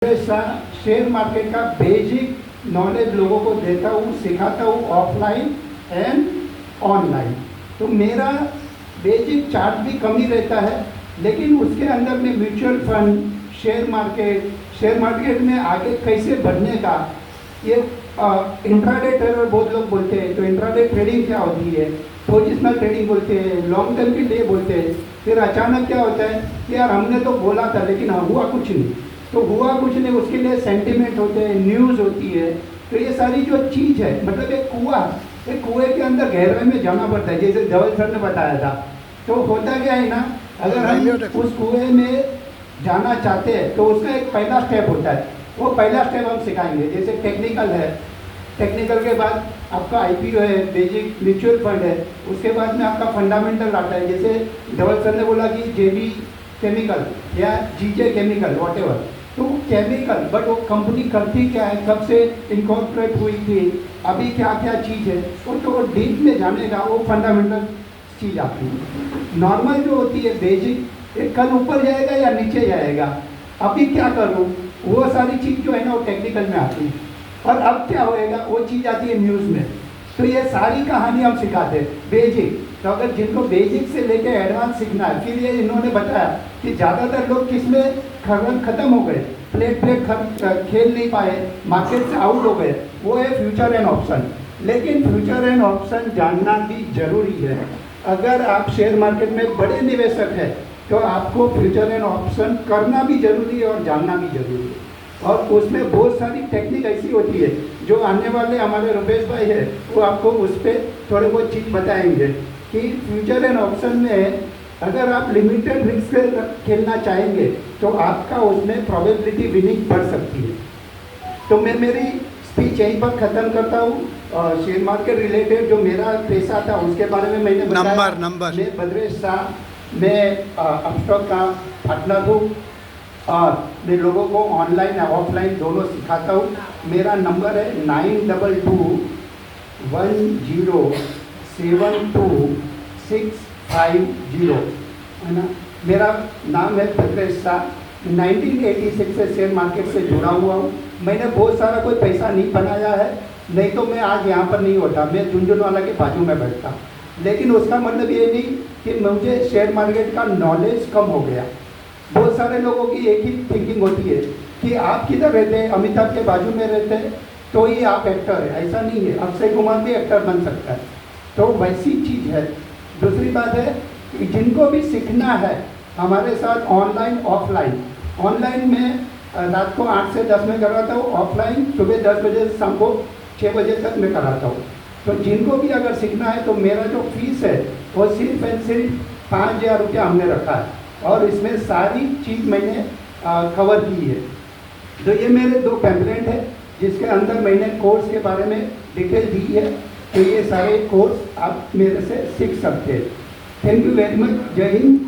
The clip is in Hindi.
शेयर मार्केट का बेसिक नॉलेज लोगों को देता हूँ, सिखाता हूँ ऑफलाइन एंड ऑनलाइन। तो मेरा बेसिक चार्ज भी कम ही रहता है, लेकिन उसके अंदर में म्यूचुअल फंड, शेयर मार्केट में आगे कैसे बढ़ने का, ये इंट्राडे ट्रेडर बहुत लोग बोलते हैं। तो इंट्राडे ट्रेडिंग क्या होती है, पोजिशनल ट्रेडिंग बोलते हैं, लॉन्ग टर्म के लिए बोलते हैं। फिर अचानक क्या होता है कि यार हमने तो बोला था लेकिन हुआ कुछ नहीं। तो हुआ कुछ नहीं, उसके लिए सेंटिमेंट होते हैं, न्यूज़ होती है। तो ये सारी जो चीज़ है, मतलब एक कुएं के अंदर गहराई में जाना पड़ता है, जैसे धवल सर ने बताया था। तो होता क्या है ना, अगर हम उस कुएं में जाना चाहते हैं तो उसका एक पहला स्टेप होता है। वो पहला स्टेप हम सिखाएंगे। जैसे टेक्निकल है, टेक्निकल के बाद आपका आईपीओ है, बेसिक म्यूचुअल फंड है, उसके बाद में आपका फंडामेंटल आता है। जैसे धवल सर ने बोला कि जेबी केमिकल या जीजे केमिकल वॉटेवर, तो केमिकल, बट वो कंपनी करती क्या है, कब से इनकॉर्पोरेट हुई थी, अभी क्या क्या चीज़ है, वो तो डीप में जाने का वो फंडामेंटल चीज़ आती है। नॉर्मल जो होती है बेसिक, एक कल ऊपर जाएगा या नीचे जाएगा, अभी क्या करूँ, वो सारी चीज़ जो है ना वो टेक्निकल में आती है। और अब क्या होएगा, वो चीज़ आती है न्यूज़ में। तो ये सारी कहानी हम सिखाते हैं बेसिक। तो अगर जिनको बेसिक से लेके एडवांस सीखना है, फिर ये इन्होंने बताया कि ज़्यादातर लोग किसमें ख़त्म हो गए, प्लेट खेल नहीं पाए, मार्केट से आउट हो गए, वो है फ्यूचर एंड ऑप्शन। लेकिन फ्यूचर एंड ऑप्शन जानना भी जरूरी है। अगर आप शेयर मार्केट में बड़े निवेशक हैं तो आपको फ्यूचर एंड ऑप्शन करना भी जरूरी है और जानना भी जरूरी है। और उसमें बहुत सारी टेक्निक ऐसी होती है जो आने वाले हमारे रुपेश भाई है, वो आपको उस पर थोड़े बहुत चीज़ बताएंगे कि फ्यूचर एंड ऑप्शन में अगर आप लिमिटेड रिस्क खेलना चाहेंगे तो आपका उसमें प्रोबेबिलिटी विनिंग बढ़ सकती है। तो मैं मेरी स्पीच यहीं पर ख़त्म करता हूँ। शेयर मार्केट रिलेटेड जो मेरा पैसा था उसके बारे में मैंने बताया। नंबर मैं बद्रेश शाह, मैं अपस्टॉक का पार्टनर हूँ और मैं लोगों को ऑनलाइन या ऑफलाइन दोनों सिखाता हूँ। मेरा नंबर है 9221072650, है ना। मेरा नाम है बद्रेश शाह। 1986 से शेयर मार्केट से जुड़ा हुआ हूँ। मैंने बहुत सारा कोई पैसा नहीं बनाया है, नहीं तो मैं आज यहाँ पर नहीं होता, मैं झुंझुनवाला के बाजू में बैठता। लेकिन उसका मतलब ये नहीं कि मुझे शेयर मार्केट का नॉलेज कम हो गया। बहुत सारे लोगों की एक ही थिंकिंग होती है कि आप किधर रहते हैं, अमिताभ के बाजू में रहते हैं तो ही आप एक्टर है। ऐसा नहीं है, अक्षय कुमार भी एक्टर बन सकता है। तो वैसी चीज़ है। दूसरी बात है कि जिनको भी सीखना है हमारे साथ ऑनलाइन ऑफलाइन, ऑनलाइन में रात को 8 से 10 में कराता हूँ, ऑफलाइन सुबह 10 बजे से शाम को 6 बजे तक मैं कराता हूँ। तो जिनको भी अगर सीखना है तो मेरा जो फीस है वो सिर्फ एंड सिर्फ 5,000 रुपया हमने रखा है और इसमें सारी चीज़ मैंने कवर की है। तो ये मेरे 2 पैम्पलेट है जिसके अंदर मैंने कोर्स के बारे में डिटेल दी है। तो ये सारे कोर्स आप मेरे से सीख सकते हैं। Thank you very much. जय हिंद।